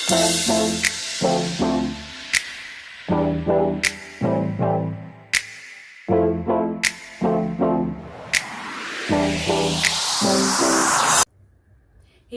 Hey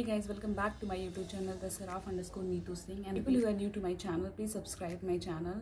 guys, welcome back to my YouTube channel, the Saraf_Neetu Singh. And people who are new to my channel, please subscribe my channel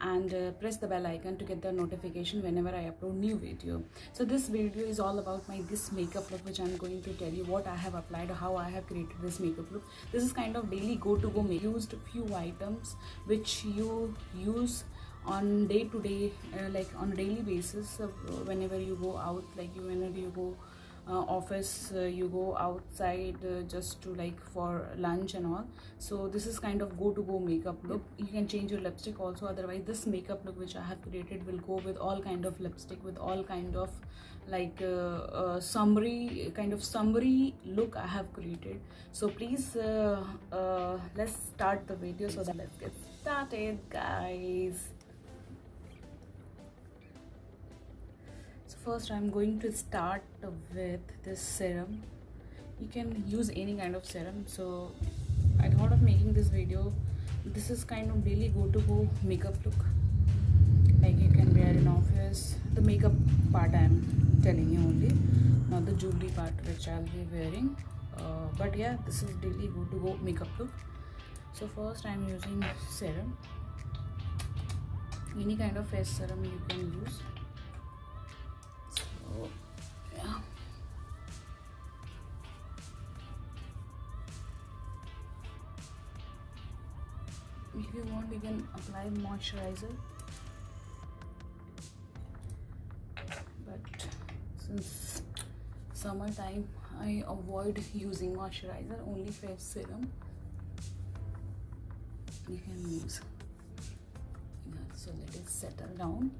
and press the bell icon to get the notification whenever I upload new video. So this video is all about this makeup look, which I'm going to tell you what I have applied, how I have created this makeup look. This is kind of daily go-to-go makeup. Used few items which you use on day-to-day, like on a daily basis, whenever you go out, whenever you go office, you go outside just to for lunch and all. So this is kind of go-to-go makeup look. You can change your lipstick also, otherwise this makeup look which I have created will go with all kind of lipstick, with all kind of summery look I have created. So please let's start the video. So let's get started, guys. First, I'm going to start with this serum. You can use any kind of serum. So I thought of making this video. This is kind of daily go-to-go makeup look, like you can wear in office. The makeup part I'm telling you only, not the jewelry part which I'll be wearing. But yeah, this is daily go-to-go makeup look. So first I'm using serum. Any kind of face serum you can use. So yeah, if you want you can apply moisturizer, but since summertime I avoid using moisturizer, only face serum you can use. Yeah, so let it settle down.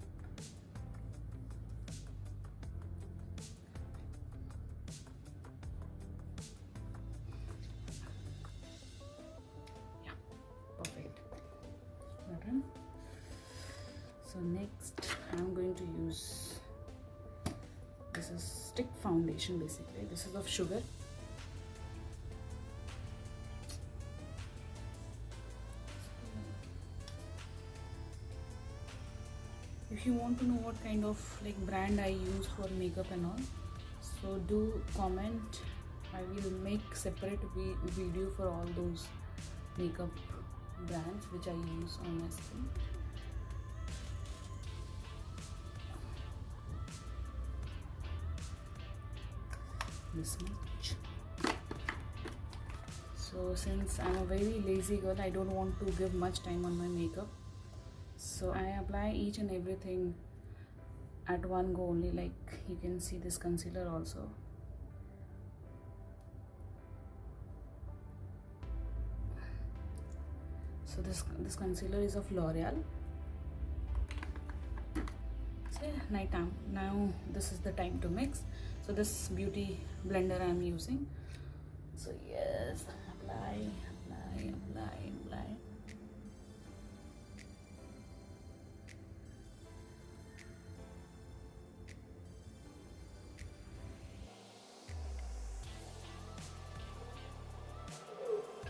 So next I'm going to use, this is stick foundation basically. This is of Sugar. If you want to know what kind of brand I use for makeup and all, so do comment. I will make separate video for all those makeup brands which I use on my skin. This much. So since I'm a very lazy girl, I don't want to give much time on my makeup, so I apply each and everything at one go only. Like you can see this concealer also. So this concealer is of L'Oreal. So yeah, night time. Now this is the time to mix. So this beauty blender I'm using. So yes, apply.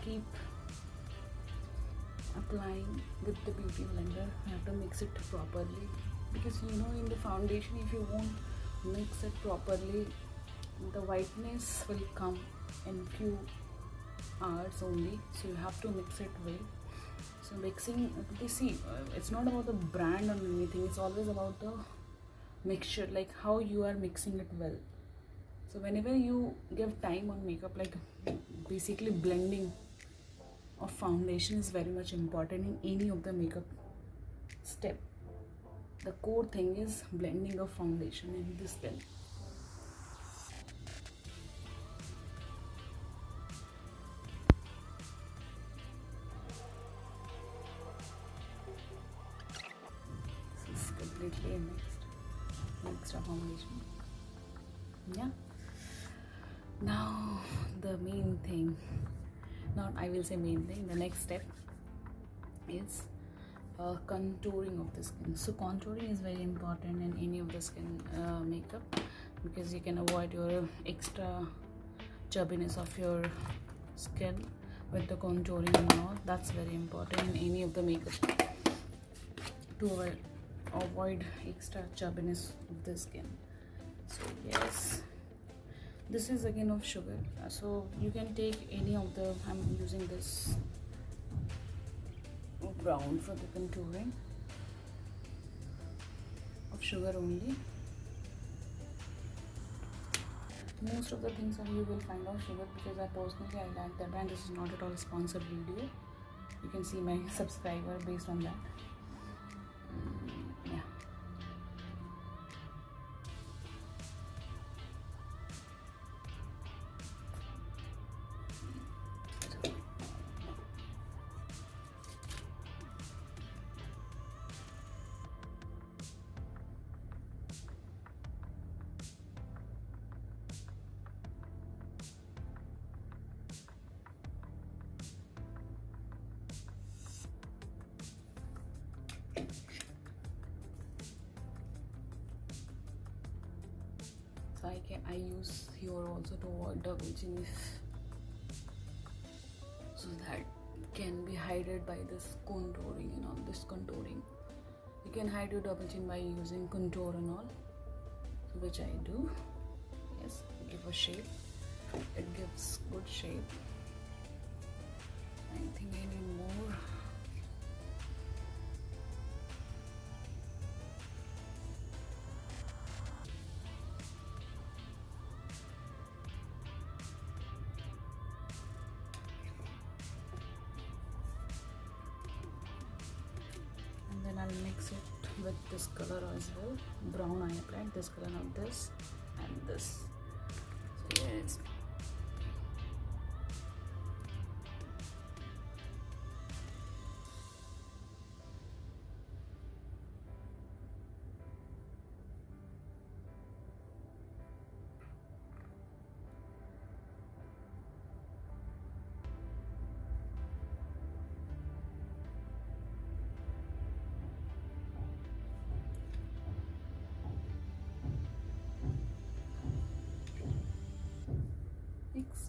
Keep applying with the beauty blender. You have to mix it properly, because in the foundation, if you won't mix it properly, the whiteness will come in few hours only. So you have to mix it well. So mixing, it's not about the brand or anything, it's always about the mixture, like how you are mixing it well. So whenever you give time on makeup, basically blending of foundation is very much important in any of the makeup step. The core thing is blending of foundation in the skin. This is completely mixed up foundation. Yeah. Now the main thing, not I will say main thing, the next step is contouring of the skin. So contouring is very important in any of the skin makeup, because you can avoid your extra chubbiness of your skin with the contouring and all. That's very important in any of the makeup to avoid extra chubbiness of the skin. So yes, this is again of sugar, so you can take any of the, I'm using this brown for the contouring of sugar only. Most of the things are you will find out sugar, because I personally I like that brand. This is not at all a sponsored video. You can see my subscriber based on that. Yeah. So I use here also to avoid double chin, so that can be hided by this contouring and all. This contouring, you can hide your double chin by using contour and all, so which I do. Yes, give a shape. It gives good shape. I think I need more. Then I'll mix it with this color as well. Brown I applied, this color, now this and this. So yes.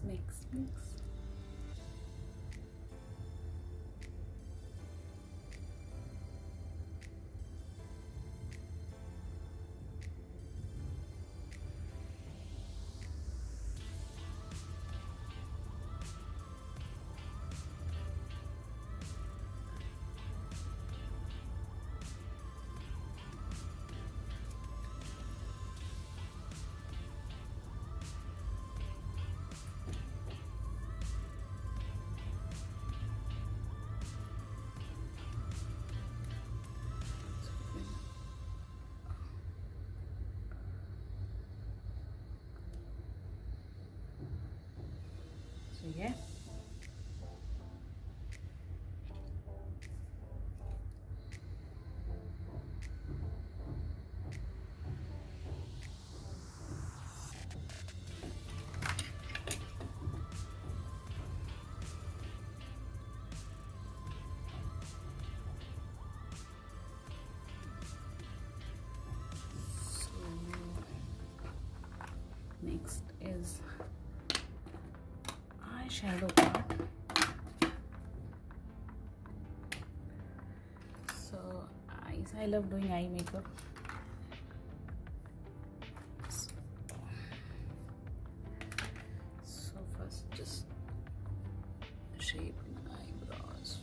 Mix. So yeah. Next is eyeshadow part. So eyes, I love doing eye makeup. So first just shape my eyebrows.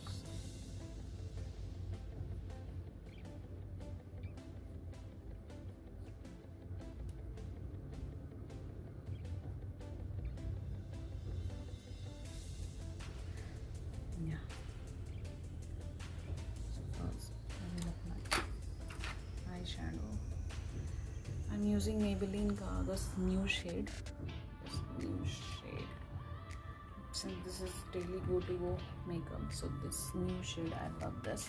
Yeah. So first I will apply eyeshadow. I'm using Maybelline this new shade. Since this is daily go-to-go makeup, so this new shade, I love this.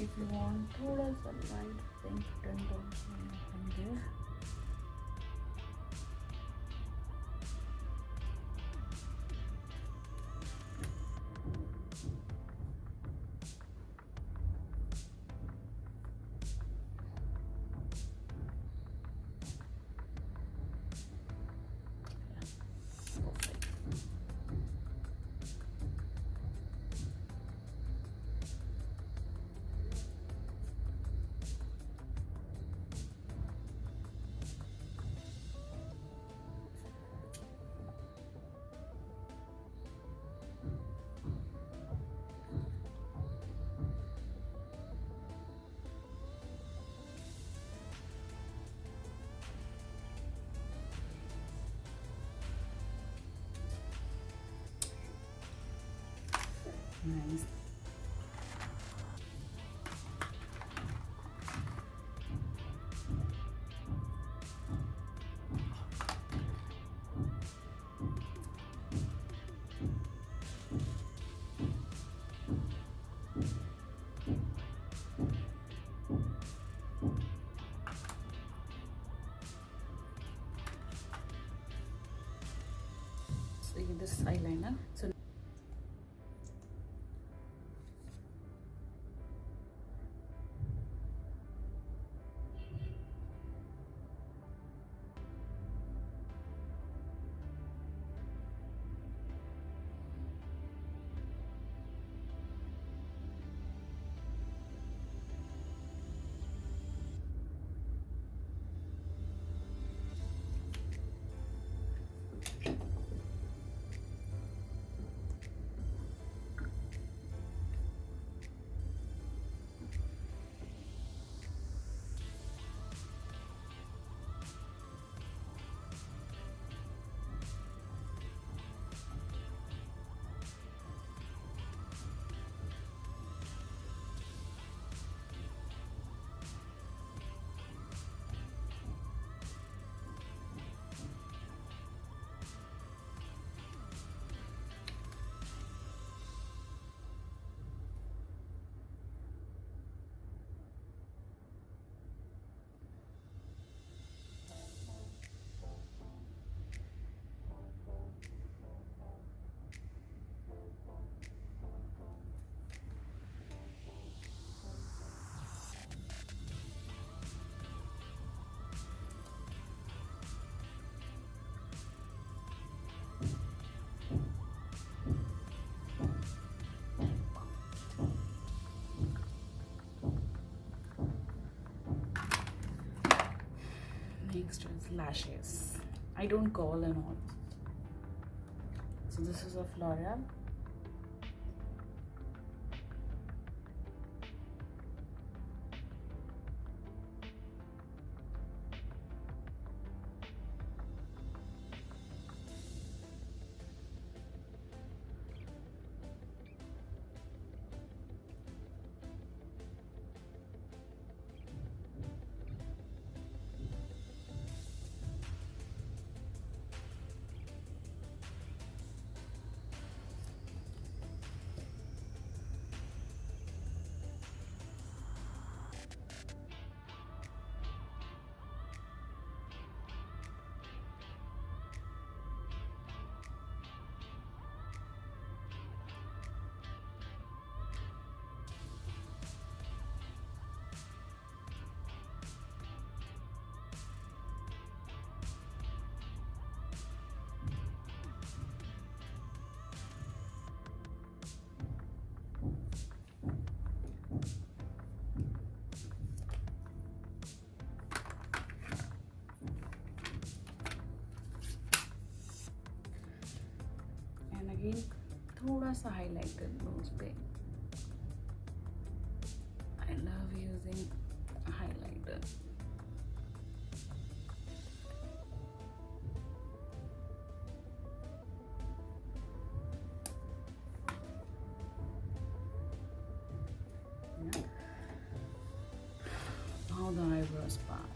If you want thoda sa light pink tint also from there. Nice. So this eyeliner. So next is lashes. I don't call and all. So this is of L'Oreal. And again थोड़ा सा highlighter nose पे. I love using highlighter. Yeah. Now the eyebrows part.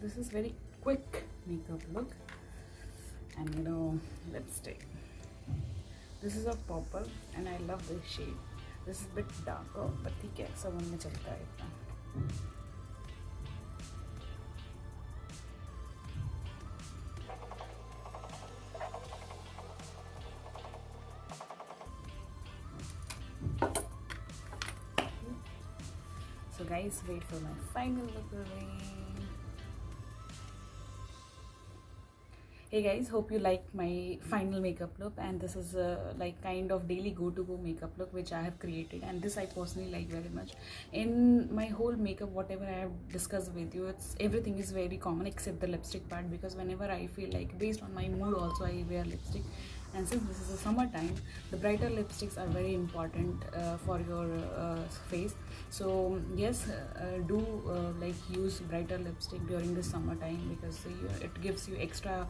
This is very quick makeup look. and lipstick. This is a purple and I love this shade. This is a bit darker but ठीक है, सब उनमें चलता है इतना. So guys, wait for my final look away. Hey guys, hope you like my final makeup look, and this is like kind of daily go-to makeup look which I have created, and this I personally like very much. In my whole makeup, whatever I have discussed with you, it's everything is very common except the lipstick part, because whenever I feel like, based on my mood also, I wear lipstick. And since this is a summer time, the brighter lipsticks are very important for your face. So yes, do like use brighter lipstick during the summer time, because it gives you extra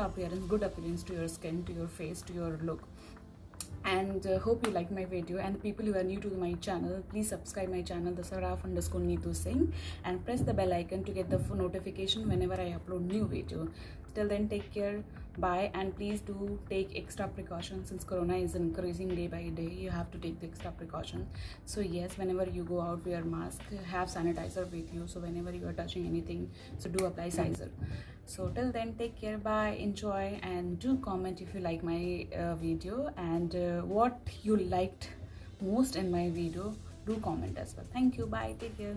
appearance, good appearance to your skin, to your face, to your look. And hope you like my video. And people who are new to my channel, please subscribe my channel, the Saraf_Neetu Singh, and press the bell icon to get the notification whenever I upload new video. Till then, take care, bye, and please do take extra precautions, since corona is increasing day by day. You have to take the extra precaution. So yes, whenever you go out, wear mask, have sanitizer with you, so whenever you are touching anything, so do apply sanitizer. So till then, take care, bye, enjoy, and do comment if you like my video, and what you liked most in my video, do comment as well. Thank you, bye, take care.